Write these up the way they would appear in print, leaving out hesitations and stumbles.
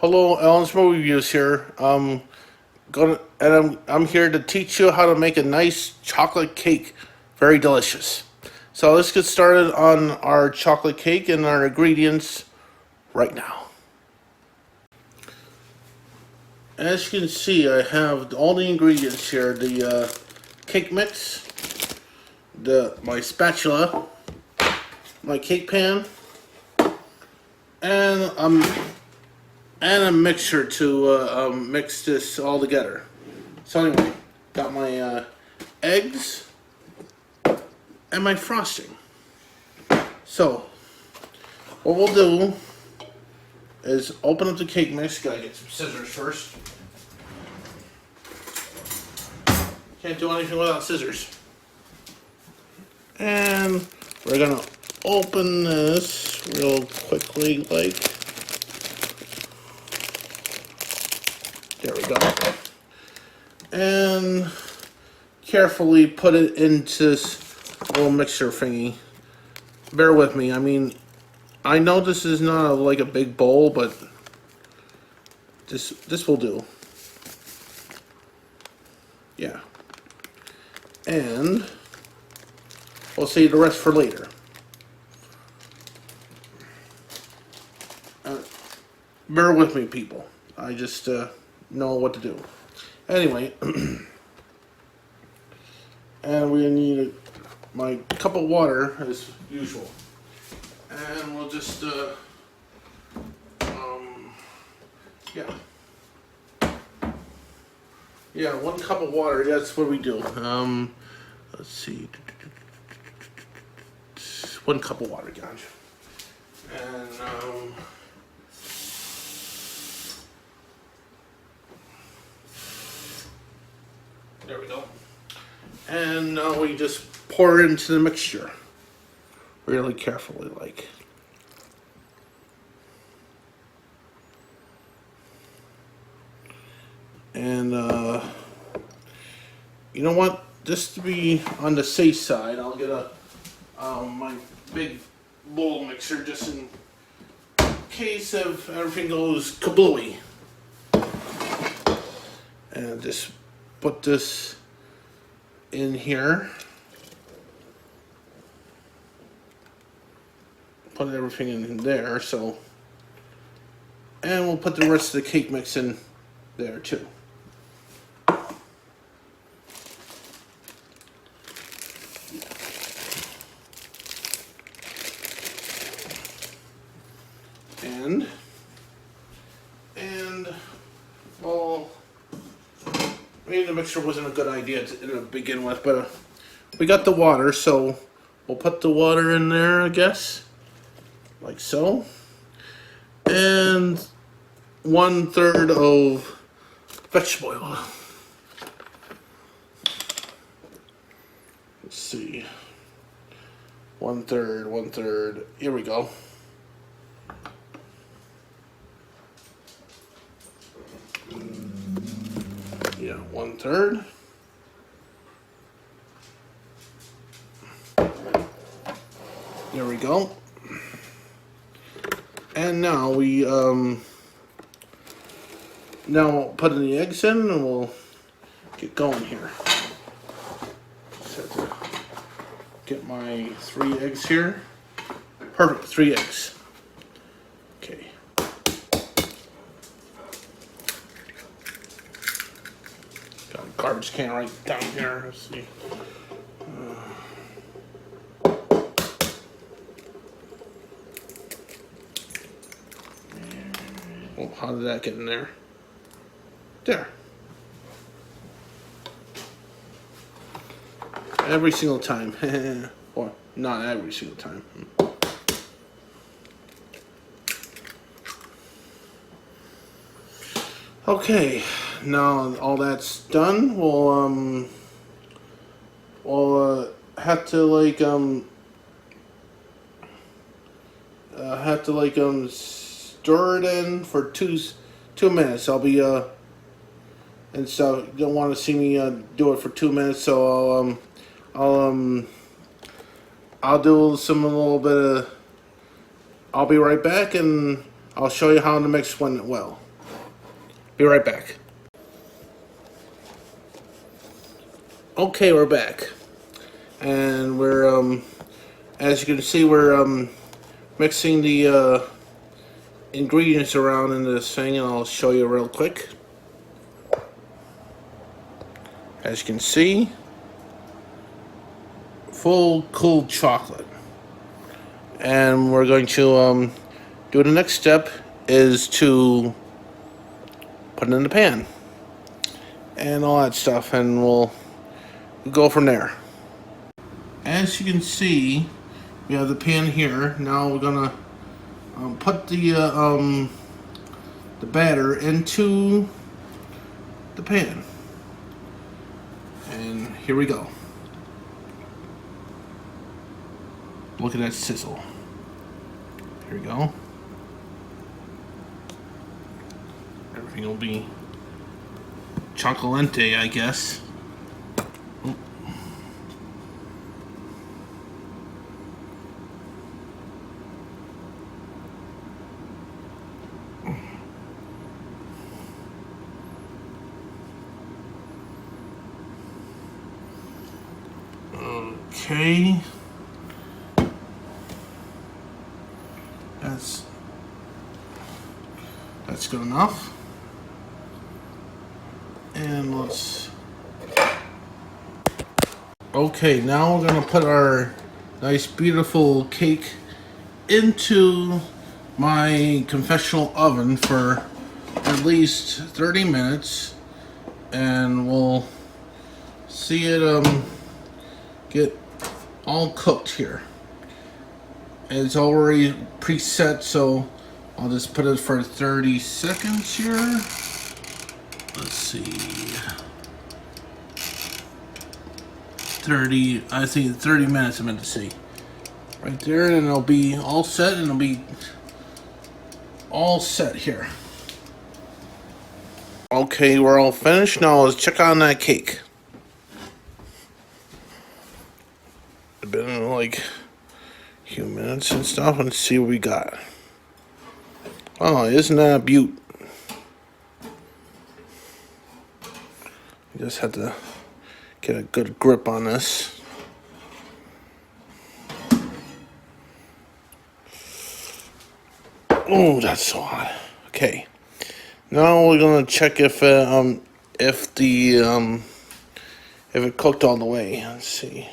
Hello, Alan's Movie Reviews here. I'm here to teach you how to make a nice chocolate cake, very delicious. So let's get started on our chocolate cake and our ingredients right now. As you can see, I have all the ingredients here: the cake mix, my spatula, my cake pan, and a mixer to mix this all together. So anyway, got my eggs and my frosting. So what we'll do is open up the cake mix. Gotta get some scissors first. Can't do anything without scissors. And we're gonna open this real quickly, like. There we go. And carefully put it into this little mixer thingy. Bear with me. I mean, I know this is not like a big bowl, but this will do. Yeah. And we'll save the rest for later. Bear with me, people. I just know what to do. Anyway, and we need my cup of water as usual. And we'll just, yeah, 1 cup of water, that's what we do. Let's see. 1 cup of water, guys. And, there we go. And now we just pour it into the mixture. Really carefully, like. And, you know what? Just to be on the safe side, I'll get my big bowl mixer just in case if everything goes kablooey. And just put this in here. Put everything in there, so. And we'll put the rest of the cake mix in there too. And well, maybe the mixture wasn't a good idea to begin with, but we got the water, so we'll put the water in there, I guess, like so, and 1/3 of vegetable oil. Let's see, 1/3. Here we go. Yeah, 1/3. There we go. And now we now put in the eggs in, and we'll get going here. Just have to get my 3 eggs here. Perfect, 3 eggs. Okay. Got a garbage can right down here. Let's see. Oh, how did that get in there? There. Every single time. Or not every single time. Okay, now all that's done, we'll have to stir it in for two minutes. I'll be and so you don't want to see me do it for 2 minutes, so I'll do some a little bit of. I'll be right back, and I'll show you how the mix went well. Be right back. Okay, we're back. And we're, as you can see, we're mixing the ingredients around in this thing, and I'll show you real quick. As you can see, full cold chocolate. And we're going to do the next step is to put it in the pan and all that stuff, and we'll go from there. As you can see, we have the pan here. Now we're gonna put the batter into the pan, and here we go. Look at that sizzle. Here we go. Everything will be chocolate, I guess. Okay. That's good enough. And let's... Okay, now we're gonna put our nice beautiful cake into my confectional oven for at least 30 minutes, and we'll see it get all cooked here. It's already preset, so I'll just put it for 30 seconds here. Let's see. 30, I think 30 minutes I meant to see. Right there, and it'll be all set, and it'll be all set here. Okay, we're all finished. Now let's check on that cake. It's been like a few minutes and stuff, and see what we got. Oh, isn't that a beaut? You just have to get a good grip on this. Oh, that's so hot. Okay. Now we're gonna check if it cooked all the way. Let's see.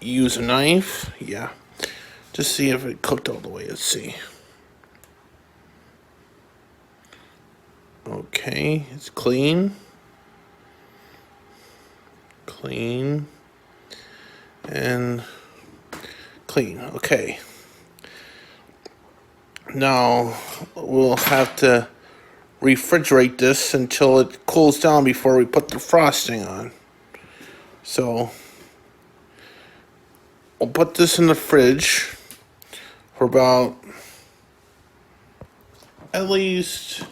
Use a knife. Yeah. Just see if it cooked all the way. Let's see. Okay, it's clean. Clean. And clean. Okay. Now we'll have to refrigerate this until it cools down before we put the frosting on. So we'll put this in the fridge for about at least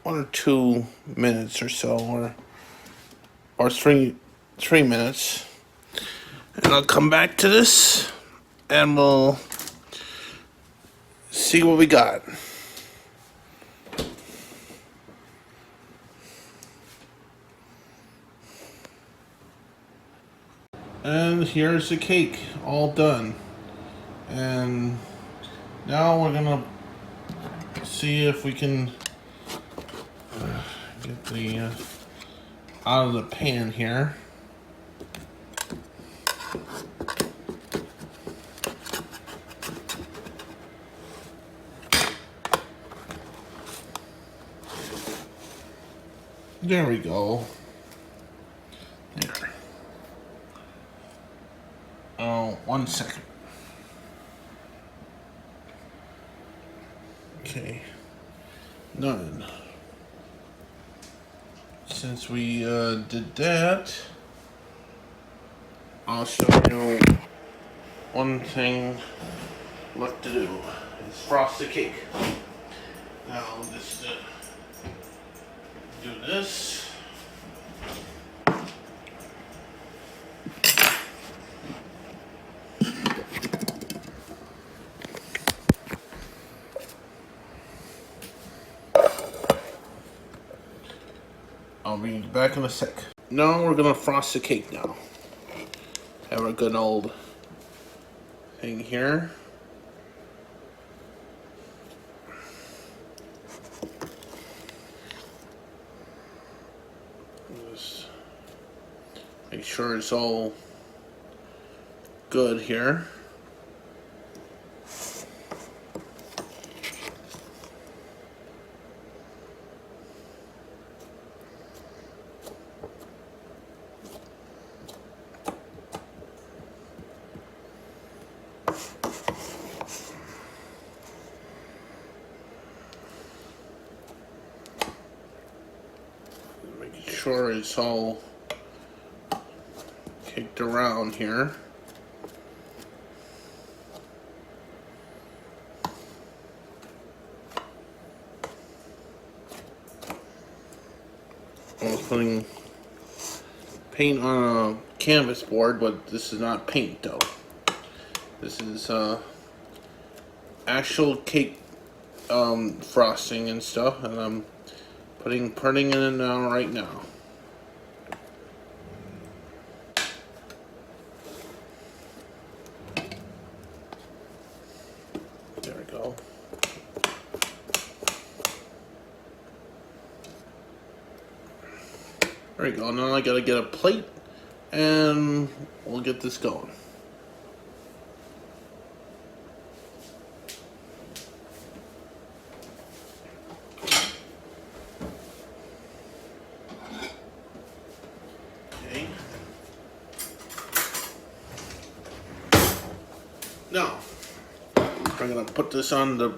1 or 2 minutes or so, or three minutes, and I'll come back to this and we'll see what we got. And here's the cake all done. And now we're gonna see if we can get the out of the pan here. There we go. There. Oh, 1 second. Okay. None. Since we did that, I'll show you one thing left to do. It's frost the cake. Now I'll just do this. be back in a sec. Now we're gonna frost the cake now. Have a good old thing here. Just make sure it's all good here. Making sure it's all caked around here. I was putting paint on a canvas board, but this is not paint though. This is actual cake frosting and stuff, and I'm putting it in now right now. There we go. There we go. Now I gotta get a plate and we'll get this going. Okay. Now, I'm gonna put this on the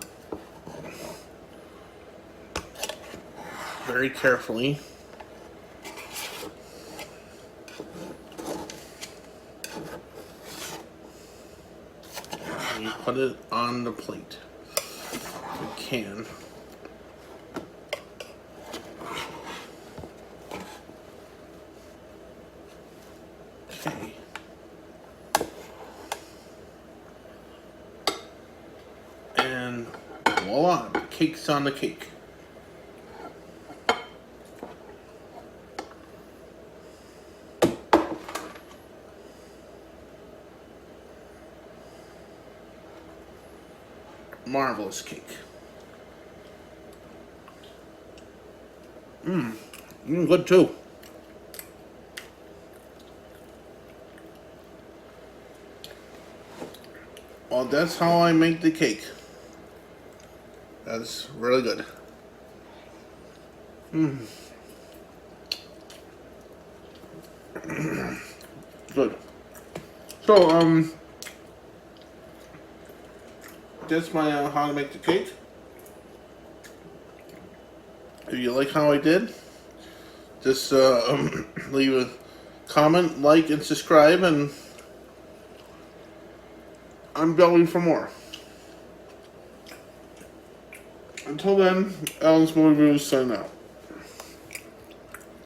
very carefully. You put it on the plate. You can. Okay. And voila, the cake's on the cake. Marvelous cake. Good too. Well, that's how I make the cake. That's really good. Good. So, that's my how to make the cake. If you like how I did, just leave a comment, like, and subscribe, and I'm going for more. Until then, Alan's Movie Reviews sign out.